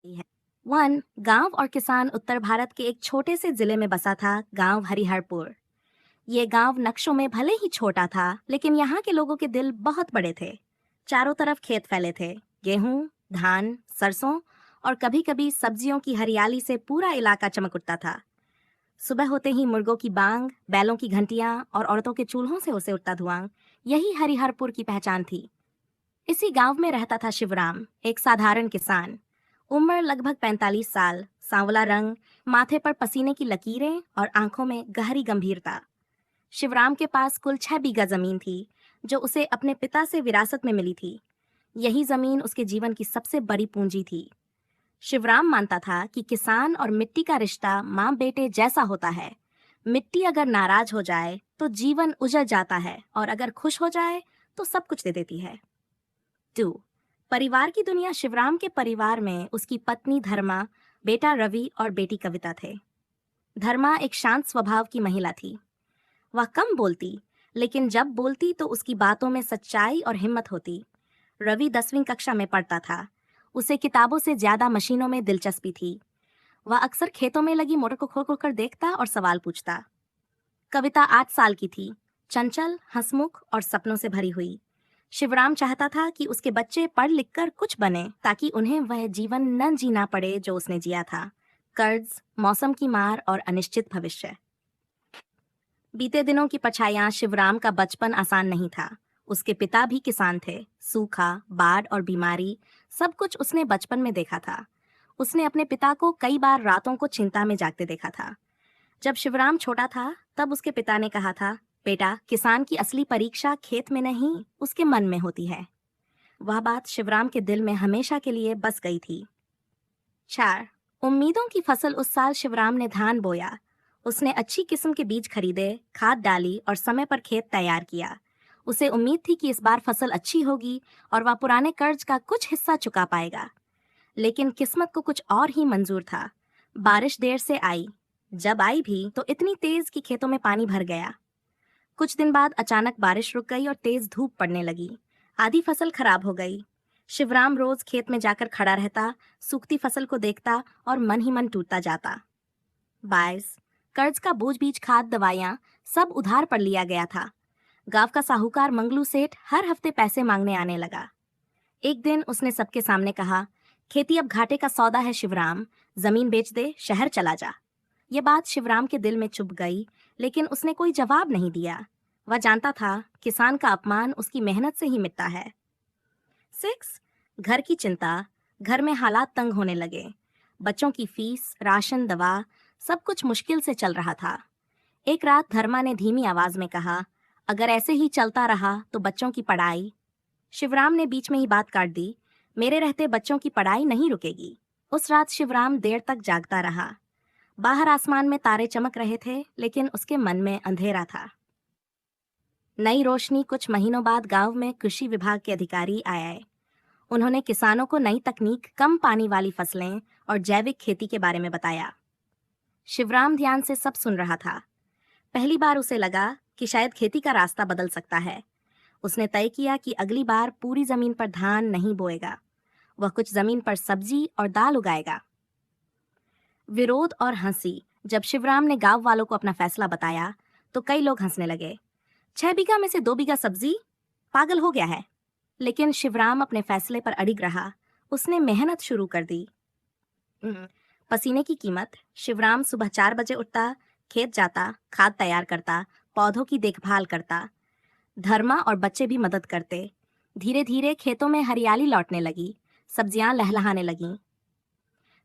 है। वन गांव और किसान उत्तर भारत के एक छोटे से जिले में बसा था, गांव हरिहरपुर। ये गांव नक्शों में भले ही छोटा था, लेकिन यहाँ के लोगों के दिल बहुत बड़े थे। चारों तरफ खेत फैले थे, गेहूं, धान, सरसों और कभी-कभी सब्जियों की हरियाली से पूरा इलाका चमक उठता था। सुबह होते ही मुर्गों की बांग, बैलों की घंटियां और औरतों के चूल्हों से उसे उठता धुआं, यही हरिहरपुर की पहचान थी। इसी गांव में रहता था शिवराम, एक साधारण किसान। उम्र लगभग 45 साल, सांवला रंग, माथे पर पसीने की लकीरें और आंखों में गहरी गंभीरता। शिवराम के पास कुल 6 बीघा जमीन थी, जो उसे अपने पिता से विरासत में मिली थी। यही जमीन उसके जीवन की सबसे बड़ी पूंजी थी। शिवराम मानता था कि किसान और मिट्टी का रिश्ता माँ बेटे जैसा होता है। मिट्टी अगर नाराज हो जाए तो जीवन उजड़ जाता है, और अगर खुश हो जाए तो सब कुछ दे देती है। 2 परिवार की दुनिया। शिवराम के परिवार में उसकी पत्नी धर्मा, बेटा रवि और बेटी कविता थे। धर्मा एक शांत स्वभाव की महिला थी। वह कम बोलती, लेकिन जब बोलती तो उसकी बातों में सच्चाई और हिम्मत होती। रवि 10वीं कक्षा में पढ़ता था। उसे किताबों से ज्यादा मशीनों में दिलचस्पी थी। वह अक्सर खेतों में लगी मोटर को खोल खोल कर देखता और सवाल पूछता। कविता 8 साल की थी, चंचल, हंसमुख और सपनों से भरी हुई। शिवराम चाहता था कि उसके बच्चे पढ़ लिख कर कुछ बने, ताकि उन्हें वह जीवन न जीना पड़े जो उसने जिया था। कर्ज, मौसम की मार और अनिश्चित भविष्य। बीते दिनों की पछायां। शिवराम का बचपन आसान नहीं था। उसके पिता भी किसान थे। सूखा, बाढ़ और बीमारी, सब कुछ उसने बचपन में देखा था। उसने अपने पिता को कई बार रातों को चिंता में जागते देखा था। जब शिवराम छोटा था, तब उसके पिता ने कहा था, बेटा, किसान की असली परीक्षा खेत में नहीं, उसके मन में होती है। वह बात शिवराम के दिल में हमेशा के लिए बस गई थी। 4 उम्मीदों की फसल। उस साल शिवराम ने धान बोया। उसने अच्छी किस्म के बीज खरीदे, खाद डाली और समय पर खेत तैयार किया। उसे उम्मीद थी कि इस बार फसल अच्छी होगी और वह पुराने कर्ज का कुछ हिस्सा चुका पाएगा। लेकिन किस्मत को कुछ और ही मंजूर था। बारिश देर से आई। जब आई भी तो इतनी तेज कि खेतों में पानी भर गया। कुछ दिन बाद अचानक बारिश रुक गई और तेज धूप पड़ने लगी। आधी फसल खराब हो गई। शिवराम रोज खेत में जाकर खड़ा रहता, सूखती फसल को देखता और मन ही मन टूटता जाता। 22 कर्ज का बोझ, बीज, खाद, दवाइयां, सब उधार पर लिया गया था। गांव का साहूकार मंगलू सेठ हर हफ्ते पैसे मांगने आने लगा। एक दिन उसने सबके सामने कहा, खेती अब घाटे का सौदा है शिवराम, जमीन बेच दे, शहर चला जा। ये बात शिवराम के दिल में चुभ गई, लेकिन उसने कोई जवाब नहीं दिया। वह जानता था, किसान का अपमान उसकी मेहनत से ही मिटता है। 6 घर की चिंता। घर में हालात तंग होने लगे। बच्चों की फीस, राशन, दवा, सब कुछ मुश्किल से चल रहा था। एक रात धर्मा ने धीमी आवाज में कहा, अगर ऐसे ही चलता रहा तो बच्चों की पढ़ाई। शिवराम ने बीच में ही बात काट दी, मेरे रहते बच्चों की पढ़ाई नहीं रुकेगी। उस रात शिवराम देर तक जागता रहा। बाहर आसमान में तारे चमक रहे थे, लेकिन उसके मन में अंधेरा था। नई रोशनी। कुछ महीनों बाद गांव में कृषि विभाग के अधिकारी आए। उन्होंने किसानों को नई तकनीक, कम पानी वाली फसलें और जैविक खेती के बारे में बताया। शिवराम ध्यान से सब सुन रहा था। पहली बार उसे लगा कि शायद खेती का रास्ता बदल सकता है। उसने तय किया कि अगली बार पूरी जमीन पर धान नहीं बोएगा। वह कुछ जमीन पर सब्जी और दाल उगाएगा। विरोध और हंसी। जब शिवराम ने गांव वालों को अपना फैसला बताया, तो कई लोग हंसने लगे। 6 बीघा में से 2 बीघा सब्जी, पागल हो गया है। लेकिन शिवराम अपने फैसले पर अडिग रहा। उसने मेहनत शुरू कर दी। पसीने की कीमत। शिवराम सुबह 4 बजे उठता, खेत जाता, खाद तैयार करता, पौधों की देखभाल करता। धर्मा और बच्चे भी मदद करते। धीरे धीरे खेतों में हरियाली लौटने लगी, सब्जियां लहलहाने लगीं।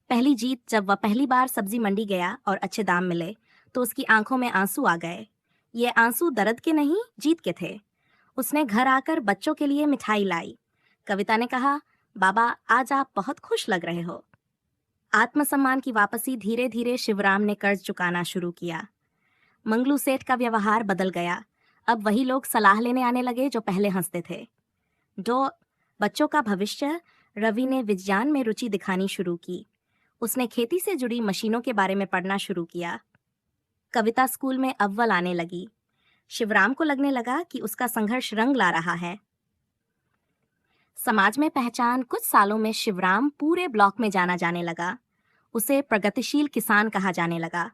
पहली जीत। जब वह पहली बार सब्जी मंडी गया और अच्छे दाम मिले, तो उसकी आंखों में आंसू आ गए। ये आंसू दर्द के नहीं, जीत के थे। उसने घर आकर बच्चों के लिए मिठाई लाई। कविता ने कहा, बाबा, आज आप बहुत खुश लग रहे हो। आत्मसम्मान की वापसी। धीरे धीरे शिवराम ने कर्ज चुकाना शुरू किया। मंगलू सेठ का व्यवहार बदल गया। अब वही लोग सलाह लेने आने लगे जो पहले हंसते थे। दो बच्चों का भविष्य। रवि ने विज्ञान में रुचि दिखानी शुरू की। उसने खेती से जुड़ी मशीनों के बारे में पढ़ना शुरू किया। कविता स्कूल में अव्वल आने लगी। शिवराम को लगने लगा कि उसका संघर्ष रंग ला रहा है। समाज में पहचान कुछ सालों में शिवराम पूरे ब्लॉक में जाना जाने लगा। उसे प्रगतिशील किसान कहा जाने लगा।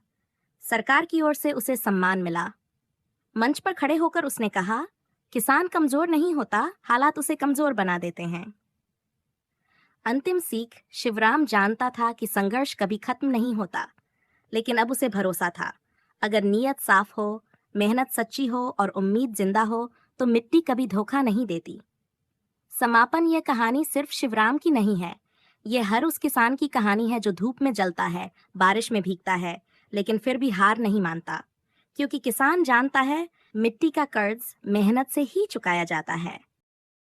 सरकार की ओर से उसे सम्मान मिला। मंच पर खड़े होकर उसने कहा, किसान कमजोर नहीं होता, हालात उसे कमजोर बना देते हैं। अंतिम सीख, शिवराम जानता था कि संघर्ष कभी खत्म नहीं होता, लेकिन अब उसे भरोसा था, अगर नीयत साफ हो, मेहनत सच्ची हो और उम्मीद जिंदा हो, तो मिट्टी कभी धोखा नहीं देती। समापन, यह कहानी सिर्फ शिवराम की नहीं है। ये हर उस किसान की कहानी है जो धूप में जलता है, बारिश में भीगता है, लेकिन फिर भी हार नहीं मानता, क्योंकि किसान जानता है मिट्टी का कर्ज मेहनत से ही चुकाया जाता है।